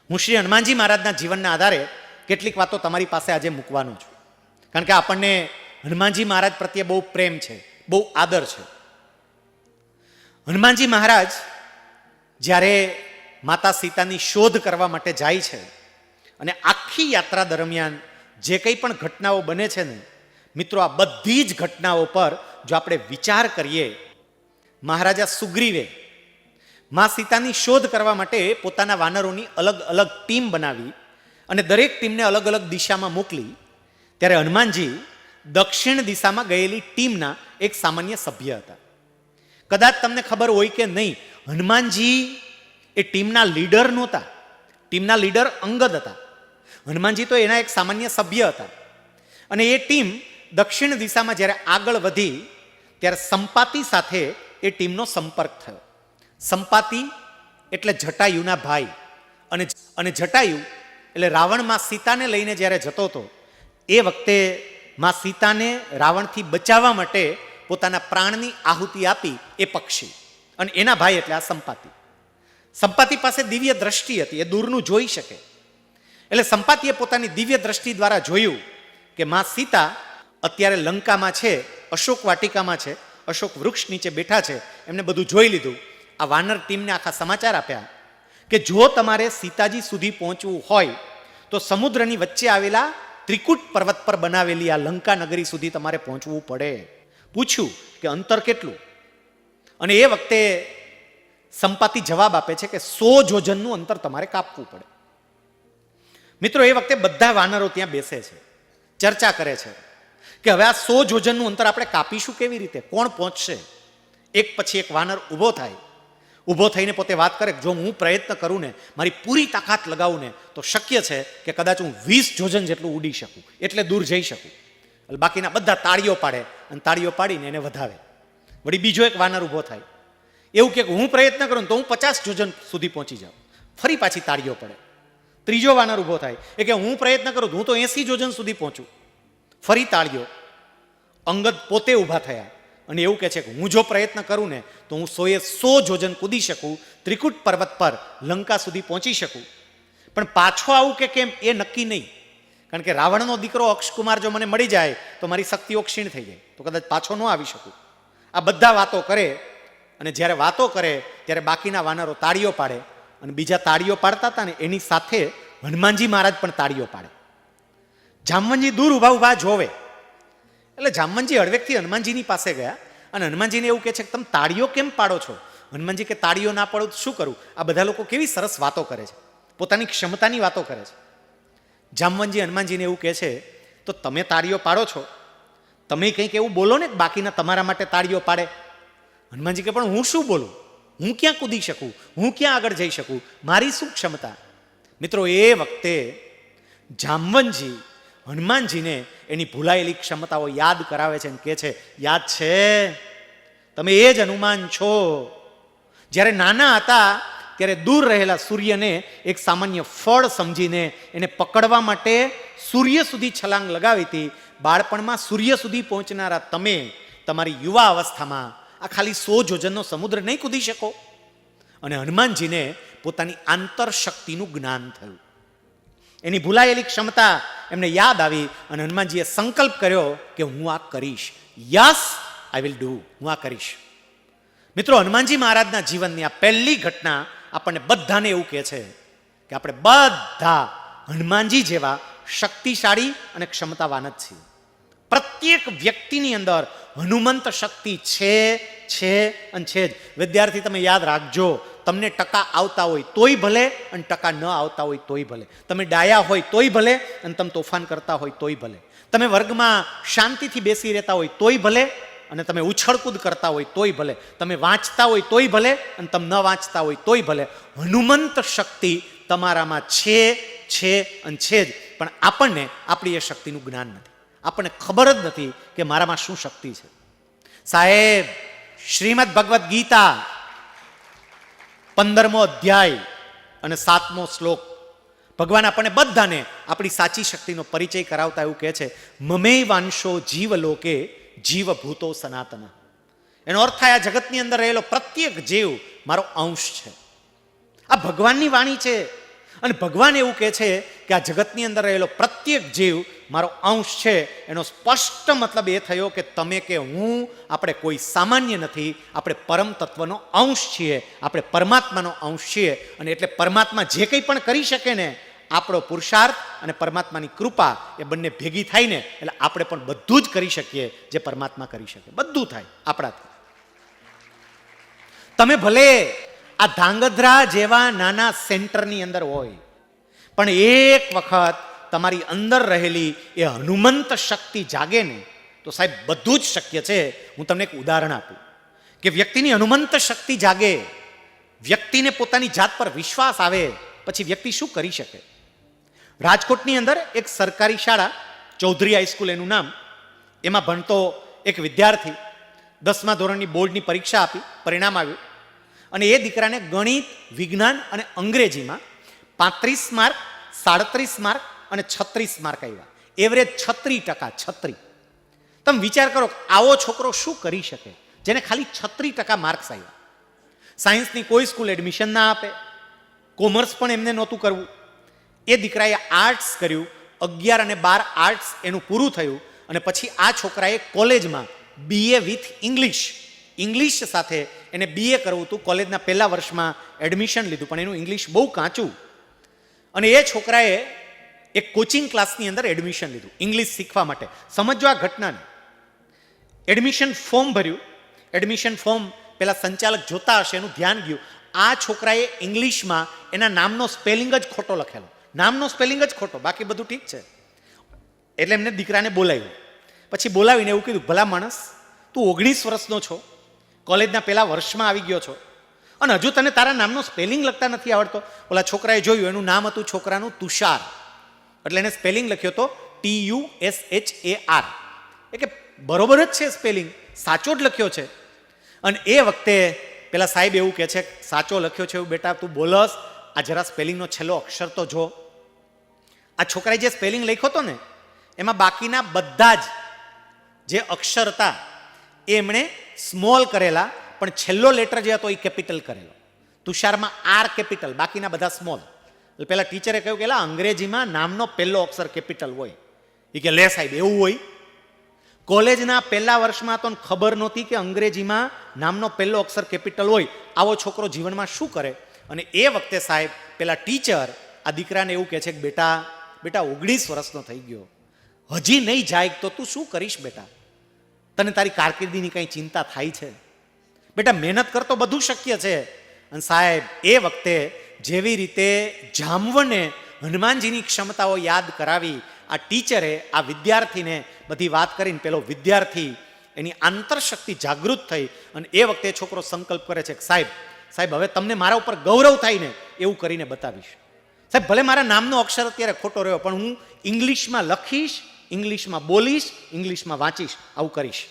હું શ્રી હનુમાનજી મહારાજના જીવનના આધારે કેટલીક વાતો તમારી પાસે આજે મૂકવાનો છું, કારણ કે આપણને હનુમાનજી મહારાજ પ્રત્યે બહુ પ્રેમ છે, બહુ આદર છે. હનુમાનજી મહારાજ જ્યારે માતા સીતાની શોધ કરવા માટે જાય છે અને આખી યાત્રા દરમિયાન જે કંઈ પણ ઘટનાઓ બને છે ને મિત્રો, આ બધી જ ઘટનાઓ પર જો આપણે વિચાર કરીએ, મહારાજા સુગ્રીવે મા સીતાની શોધ કરવા માટે પોતાના વાનરોની અલગ અલગ ટીમ બનાવી અને દરેક ટીમને અલગ અલગ દિશામાં મોકલી, ત્યારે હનુમાનજી દક્ષિણ દિશામાં ગયેલી ટીમના એક સામાન્ય સભ્ય હતા. કદાચ તમને ખબર હોય કે નહીં, હનુમાનજી એ ટીમના લીડર નહોતા, ટીમના લીડર અંગદ હતા. હનુમાનજી તો એના એક સામાન્ય સભ્ય હતા. અને એ ટીમ દક્ષિણ દિશામાં જ્યારે આગળ વધી ત્યારે સંપાતિ સાથે એ ટીમનો સંપર્ક થયો. સંપાતિ એટલે જટાયુના ભાઈ, અને જટાયુ એટલે રાવણમાં સીતાને લઈને જ્યારે જતો હતો એ વખતે માં સીતાને રાવણથી બચાવવા માટે પોતાના પ્રાણની આહુતિ આપી એ પક્ષી, અને એના ભાઈ એટલે આ સંપાતિ. સંપાતિ પાસે દિવ્ય દ્રષ્ટિ હતી, એ દૂરનું જોઈ શકે. એટલે સંપાતિએ પોતાની દિવ્ય દ્રષ્ટિ દ્વારા જોયું કે માં સીતા અત્યારે લંકામાં છે, અશોક વાટિકામાં છે, અશોક વૃક્ષ નીચે બેઠા છે. એમને બધું જોઈ લીધું. આ વાનર ટીમને આખા સમાચાર આપ્યા કે જો તમારે સીતાજી સુધી પહોંચવું હોય તો સમુદ્રની વચ્ચે આવેલા ત્રિકૂટ પર્વત પર બનાવેલી આ લંકા નગરી સુધી તમારે પહોંચવું પડે. પૂછ્યું કે અંતર કેટલું? અને એ વખતે સંપાતિ જવાબ આપે છે કે 100 યોજનનું અંતર તમારે કાપવું પડે. મિત્રો, એ વખતે બધા વાનરો ત્યાં બેસે છે, ચર્ચા કરે છે કે હવે આ 100 યોજનનું અંતર આપણે કાપીશું કેવી રીતે, કોણ પહોંચશે? એક પછી એક વાનર ઊભો થાય. ઊભો થઈને પોતે વાત કરે, જો હું પ્રયત્ન કરું ને, મારી પૂરી તાકાત લગાવું ને, તો શક્ય છે કે કદાચ હું 20 યોજન જેટલું ઉડી શકું, એટલે દૂર જઈ શકું. બાકીના બધા તાળીઓ પાડે અને તાળીઓ પાડીને એને વધાવે. વળી બીજો એક વાનર ઊભો થાય, એવું કે હું પ્રયત્ન કરું તો હું 50 યોજન સુધી પહોંચી જાઉં. ફરી પાછી તાળીઓ પડે. ત્રીજો વાનર ઊભો થાય, એ કે હું પ્રયત્ન કરું હું તો 80 યોજન સુધી પહોંચું. ફરી તાળીઓ. અંગદ પોતે ઊભા થયા અને એવું કહે છે કે હું જો પ્રયત્ન કરું ને તો હું 100 યોજન કૂદી શકું, ત્રિકૂટ પર્વત પર લંકા સુધી પહોંચી શકું. પણ પાછો આવું કે કેમ એ નક્કી નહીં, કારણ કે રાવણનો દીકરો અક્ષકુમાર જો મને મળી જાય તો મારી શક્તિઓ ક્ષીણ થઈ જાય, તો કદાચ પાછો ન આવી શકું. આ બધા વાતો કરે, અને જ્યારે વાતો કરે ત્યારે બાકીના વાનરો તાળીઓ પાડે, અને બીજા તાળીઓ પાડતા હતા ને એની સાથે હનુમાનજી મહારાજ પણ તાળીઓ પાડે. જામવંતજી દૂર ઊભા ઊભા જોવે. એટલે જામવંતજી હળવેકથી હનુમાનજીની પાસે ગયા અને હનુમાનજીને એવું કહે છે કે તમે તાળીઓ કેમ પાડો છો? હનુમાનજી કે તાળીઓ ના પાડો તો શું કરું? આ બધા લોકો કેવી સરસ વાતો કરે છે, પોતાની ક્ષમતાની વાતો કરે છે. જામવંતજી હનુમાનજીને એવું કહે છે, તો તમે તાળીઓ પાડો છો, તમે કંઈક એવું બોલો ને બાકીના તમારા માટે તાળીઓ પાડે. હનુમાનજી કે પણ હું શું બોલું? હું ક્યાં કૂદી શકું? હું ક્યાં આગળ જઈ શકું? મારી શું ક્ષમતા? મિત્રો, એ વખતે જામવંતજી હનુમાનજીને એની ભૂલાયેલી ક્ષમતાઓ યાદ કરાવે છે અને કહે છે, યાદ છે તમે એ જ હનુમાન છો જ્યારે નાના હતા ત્યારે દૂર રહેલા સૂર્યને એક સામાન્ય ફળ સમજીને એને પકડવા માટે સૂર્ય સુધી છલાંગ લગાવી હતી. બાળપણમાં સૂર્ય સુધી પહોંચનારા તમે તમારી યુવા અવસ્થામાં આ ખાલી 100 યોજનનો સમુદ્ર નહીં કૂદી શકો. અને હનુમાનજીને પોતાની આંતરશક્તિનું જ્ઞાન થયું, એની ભૂલાયેલી ક્ષમતા એમને યાદ આવી અને હનુમાનજીએ સંકલ્પ કર્યો કે હું આ કરીશ. Yes, I will do. હું આ કરીશ. મિત્રો, હનુમાનજી મહારાજના જીવનની આ પહેલી ઘટના આપણને બધાને એવું કહે છે કે આપણે બધા હનુમાનજી જેવા શક્તિશાળી અને ક્ષમતાવાન જ છીએ. પ્રત્યેક વ્યક્તિની અંદર હનુમંત શક્તિ છે અને છે જ. વિદ્યાર્થી, તમે યાદ રાખજો, તમને ટકા આવતા હોય તોય ભલે અને ટકા ન આવતા હોય તોય ભલે, તમે ડાયા હોય તોય ભલે અને તમે તોફાન કરતા હોય તોય ભલે, તમે વર્ગમાં શાંતિથી બેસી રહેતા હોય તોય ભલે અને તમે ઉછળકૂદ કરતા હોય તોય ભલે, તમે વાંચતા હોય તોય ભલે અને તમે ન વાંચતા હોય તોય ભલે, હનુમંત શક્તિ તમારામાં છે અને છે જ. પણ આપણને આપણી એ શક્તિનું જ્ઞાન નથી, આપણને ખબર જ નથી કે મારામાં શું શક્તિ છે. સાહેબ, શ્રીમદ ભગવદ્ ગીતા 15મો અધ્યાય અને 7મો શ્લોક, ભગવાન આપણને બધાને આપણી સાચી શક્તિનો પરિચય કરાવતા એવું કહે છે, મમૈવાંશો જીવલોકે જીવભૂતો સનાતન. એનો અર્થ થાય આ જગતની અંદર રહેલો પ્રત્યેક જીવ મારો અંશ છે. આ ભગવાનની વાણી છે અને ભગવાન એવું કહે છે કે આ જગતની અંદર રહેલો પ્રત્યેક જીવ મારો અંશ છે. એનો સ્પષ્ટ મતલબ એ થયો કે તમે કે હું આપણે કોઈ સામાન્ય નથી, આપણે પરમ તત્વનો અંશ છીએ, આપણે પરમાત્માનો અંશ છીએ. અને એટલે પરમાત્મા જે કંઈ પણ કરી શકે ને, આપણો પુરુષાર્થ અને પરમાત્માની કૃપા એ બંને ભેગી થાય ને એટલે આપણે પણ બધું જ કરી શકીએ જે પરમાત્મા કરી શકે. બધું થાય આપણાથી. તમે ભલે આ ધાંગધ્રા જેવા નાના સેન્ટરની અંદર હોય, પણ એક વખત તમારી અંદર રહેલી એ હનુમંત શક્તિ જાગે ને તો સાહેબ બધું જ શક્ય છે. હું તમને એક ઉદાહરણ આપું કે વ્યક્તિની હનુમંત શક્તિ જાગે, વ્યક્તિને પોતાની જાત પર વિશ્વાસ આવે, પછી વ્યક્તિ શું કરી શકે. રાજકોટની અંદર એક સરકારી શાળા, ચૌધરી હાઈસ્કૂલ એનું નામ, એમાં ભણતો એક વિદ્યાર્થી 10મા ધોરણની બોર્ડની પરીક્ષા આપી, પરિણામ આવ્યું અને એ દીકરાને ગણિત, વિજ્ઞાન અને અંગ્રેજીમાં 35 માર્ક, 37 માર્ક અને 36 માર્ક આવ્યા. એવરેજ 36%. 36. તમે વિચાર કરો આવો છોકરો શું કરી શકે જેને ખાલી 36% માર્ક્સ આવ્યા. સાયન્સની કોઈ સ્કૂલ એડમિશન ના આપે, કોમર્સ પણ એમને નહોતું કરવું. એ દીકરાએ આર્ટ્સ કર્યું, 11 અને 12 આર્ટ્સ એનું પૂરું થયું અને પછી આ છોકરાએ કોલેજમાં BA વિથ ઇંગ્લિશ સાથે એને BA કરવું હતું. કોલેજના પહેલા વર્ષમાં એડમિશન લીધું પણ એનું ઇંગ્લિશ બહુ કાચું અને એ છોકરાએ એક કોચિંગ ક્લાસની અંદર એડમિશન લીધું ઇંગ્લિશ શીખવા માટે. સમજો આ ઘટનાને. એડમિશન ફોર્મ ભર્યું. એડમિશન ફોર્મ પેલા સંચાલક જોતા હશે, એનું ધ્યાન ગયું. આ છોકરાએ ઇંગ્લિશમાં એના નામનો સ્પેલિંગ જ ખોટો લખેલો. નામનો સ્પેલિંગ જ ખોટો, બાકી બધું ઠીક છે. એટલે એમને દીકરાને બોલાવ્યું. પછી બોલાવીને એવું કીધું, ભલા માણસ, તું 19 વર્ષનો છો, કોલેજના પહેલા વર્ષમાં આવી ગયો છો અને હજુ તને તારા નામનો સ્પેલિંગ લખતા નથી આવડતો. ઓલા છોકરાએ જોયું, એનું નામ હતું છોકરાનું તુષાર, એટલે એને સ્પેલિંગ લખ્યો હતો TUSHAR. એ કે બરોબર જ છે સ્પેલિંગ, સાચો જ લખ્યો છે. અને એ વખતે પેલા સાહેબ એવું કહે છે, સાચો લખ્યો છે એવું બેટા તું બોલસ, આ જરા સ્પેલિંગનો છેલ્લો અક્ષર તો જો. આ છોકરાએ જે સ્પેલિંગ લખ્યો હતો ને એમાં બાકીના બધા જ જે અક્ષર હતા એ એમણે સ્મોલ કરેલા, પણ છેલ્લો લેટર જે હતો એ કેપિટલ કરેલો. તુષારમાં R કેપિટલ, બાકીના બધા સ્મોલ. એટલે પેલા ટીચરે કહ્યું કે અંગ્રેજીમાં નામનો પહેલો અક્ષર કેપિટલ હોય. એ કે લે સાહેબ એવું હોય? કોલેજના પહેલા વર્ષમાં તો ખબર નહોતી કે અંગ્રેજીમાં નામનો પહેલો અક્ષર કેપિટલ હોય. આવો છોકરો જીવનમાં શું કરે? અને એ વખતે સાહેબ પેલા ટીચર આ દીકરાને એવું કહે છે કે બેટા 19 વર્ષનો થઈ ગયો, હજી નહીં જાય તો તું શું કરીશ બેટા? તને તારી કારકિર્દીની કંઈ ચિંતા થાય છે? બેટા મહેનત કર તો બધું શક્ય છે. અને સાહેબ એ વખતે જેવી રીતે જામવને હનુમાનજીની ક્ષમતાઓ યાદ કરાવી, આ ટીચરે આ વિદ્યાર્થીને બધી વાત કરીને પેલો વિદ્યાર્થી એની આંતરશક્તિ જાગૃત થઈ અને એ વખતે છોકરો સંકલ્પ કરે છે કે સાહેબ હવે તમને મારા ઉપર ગૌરવ થાય ને એવું કરીને બતાવીશ. સાહેબ ભલે મારા નામનો અક્ષર અત્યારે ખોટો રહ્યો પણ હું ઇંગ્લિશમાં લખીશ, ઇંગ્લિશમાં બોલીશ, ઇંગ્લિશમાં વાંચીશ, આવું કરીશ.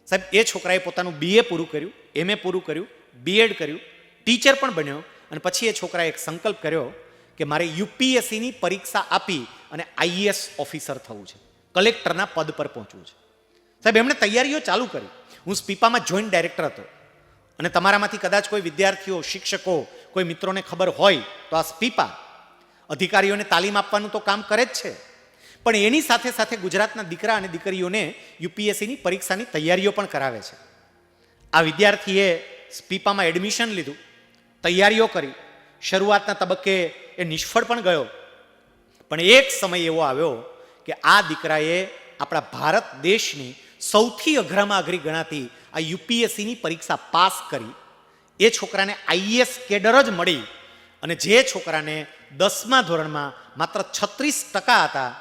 સાહેબ એ છોકરાએ પોતાનું BA પૂરું કર્યું, MA પૂરું કર્યું, BEd કર્યું, ટીચર પણ બન્યો અને પછી એ છોકરાએ એક સંકલ્પ કર્યો કે મારે UPSCની પરીક્ષા આપી અને IAS ઓફિસર થવું છે, કલેક્ટરના પદ પર પહોંચવું છે. સાહેબ એમણે તૈયારીઓ ચાલુ કરી. હું સ્પીપામાં જોઈન્ટ ડાયરેક્ટર હતો અને તમારામાંથી કદાચ કોઈ વિદ્યાર્થીઓ, શિક્ષકો, કોઈ મિત્રોને ખબર હોય તો આ સ્પીપા અધિકારીઓને તાલીમ આપવાનું તો કામ કરે જ છે, પણ એની સાથે સાથે ગુજરાતના દીકરા અને દીકરીઓને UPSCની પરીક્ષાની તૈયારીઓ પણ કરાવે છે. આ વિદ્યાર્થીએ સ્પીપામાં એડમિશન લીધું, તૈયારીઓ કરી. શરૂઆતના તબક્કે એ નિષ્ફળ પણ ગયો, પણ એક સમય એવો આવ્યો કે આ દીકરાએ આપણા ભારત દેશની સૌથી અઘરામાં અઘરી ગણાતી આ UPSCની પરીક્ષા પાસ કરી. એ છોકરાને IAS કેડર જ મળી અને જે છોકરાને 10મા ધોરણમાં માત્ર 36% હતા,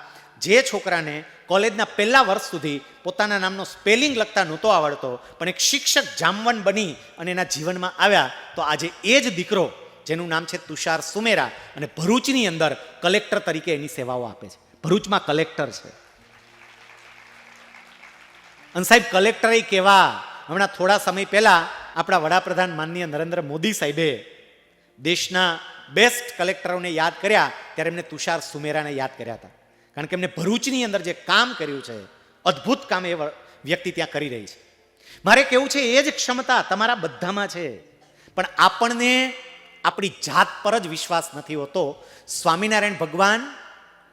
જે છોકરાને કોલેજના પહેલા વર્ષ સુધી પોતાના નામનો સ્પેલિંગ લખતા નહોતો આવડતો, પણ એક શિક્ષક જામવન બની અને એના જીવનમાં આવ્યા, તો આજે એ જ દીકરો જેનું નામ છે તુષાર સુમેરા અને ભરૂચની અંદર કલેક્ટર તરીકે એની સેવાઓ આપે છે. ભરૂચમાં કલેક્ટર છે. અને સાહેબ કલેક્ટર કેવા, હમણાં થોડા સમય પહેલા આપણા વડાપ્રધાન માનનીય નરેન્દ્ર મોદી સાહેબે દેશના બેસ્ટ કલેક્ટરોને યાદ કર્યા ત્યારે એમને તુષાર સુમેરાને યાદ કર્યા હતા. કારણ કે એમને ભરૂચની અંદર જે કામ કર્યું છે, અદ્ભુત કામ એ વ્યક્તિ ત્યાં કરી રહી છે. મારે કેવું છે એ જ ક્ષમતા તમારા બધામાં છે, પણ આપણને આપણી જાત પર જ વિશ્વાસ નથી હોતો. સ્વામિનારાયણ ભગવાન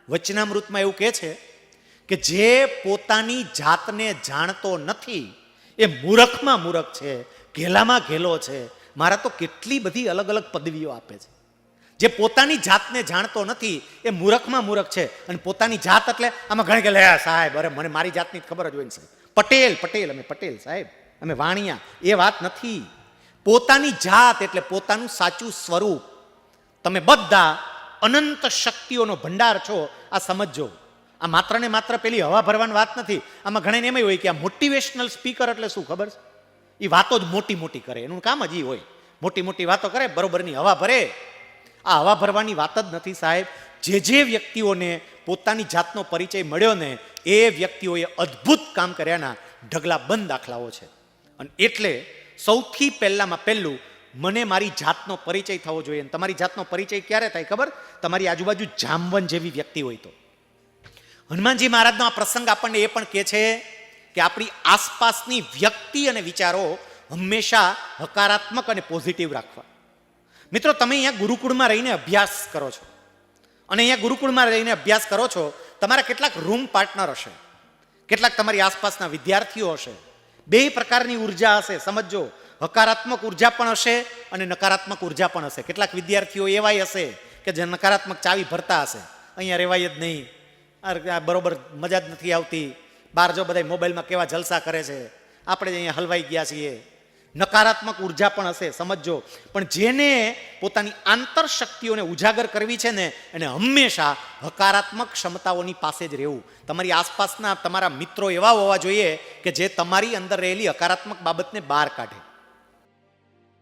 વચનામૃતમાં એવું કહે છે કે જે પોતાની જાતને જાણતો નથી એ મૂરખમાં મૂરખ છે, ઘેલામાં ઘેલો છે. મારા તો કેટલી બધી અલગ અલગ પદવીઓ આપે છે. જે પોતાની જાતને જાણતો નથી એ મૂરખમાં મૂરખ છે. અને પોતાની જાત એટલે આમાં ઘણી કે લે સાહેબ, અરે મને મારી જાતની ખબર જ હોય ને સાહેબ, પટેલ પટેલ, અમે પટેલ સાહેબ, અમે વાણિયા, એ વાત નથી. પોતાની જાત એટલે પોતાનું સાચું સ્વરૂપ. તમે બધા અનંત શક્તિઓનો ભંડાર છો, આ સમજજો. આ માત્ર ને માત્ર પેલી હવા ભરવાની વાત નથી. આમાં ઘણા એમ હોય કે આ મોટિવેશનલ સ્પીકર એટલે શું ખબર છે? એ વાતો જ મોટી મોટી કરે, એનું કામ જ એ હોય. મોટી મોટી વાતો કરે, બરોબરની હવા ભરે. આ હવા ભરવાની વાત જ નથી સાહેબ. જે વ્યક્તિઓને પોતાની જાતનો પરિચય મળ્યો ને એ વ્યક્તિઓએ અદ્ભુત કામ કર્યાના ઢગલા બંધ દાખલાઓ છે. અને એટલે સૌથી પહેલામાં પહેલું મને મારી જાતનો પરિચય થવો જોઈએ. તમારી જાતનો પરિચય ક્યારે થાય ખબર? તમારી આજુબાજુ જામવન જેવી વ્યક્તિ હોય તો. હનુમાનજી મહારાજનો આ પ્રસંગ આપણને એ પણ કહે છે કે આપણી આસપાસની વ્યક્તિ અને વિચારો હંમેશા હકારાત્મક અને પોઝિટિવ રાખવા. મિત્રો, તમે અહીંયા ગુરુકુળમાં રહીને અભ્યાસ કરો છો અને અહીંયા ગુરુકુળમાં રહીને અભ્યાસ કરો છો. તમારા કેટલાક રૂમ પાર્ટનર હશે, કેટલાક તમારી આસપાસના વિદ્યાર્થીઓ હશે. બે પ્રકારની ઉર્જા હશે, સમજો. હકારાત્મક ઉર્જા પણ હશે અને નકારાત્મક ઉર્જા પણ હશે. કેટલાક વિદ્યાર્થીઓ એવાય હશે કે જે નકારાત્મક ચાવી ભરતા હશે, અહીંયા રહેવાય જ નહીં, બરોબર મજા જ નથી આવતી, બહાર જો બધા મોબાઈલમાં કેવા જલસા કરે છે, આપણે જ અહીંયા હલવાઈ ગયા છીએ. નકારાત્મક ઉર્જા પણ હશે, સમજો. પણ જેને પોતાની આંતર શક્તિઓને ઉજાગર કરવી છે ને એને હંમેશા હકારાત્મક ક્ષમતાઓની પાસે જ રહેવું. તમારી આસપાસના તમારા મિત્રો એવા હોવા જોઈએ કે જે તમારી અંદર રહેલી હકારાત્મક બાબતને બહાર કાઢે.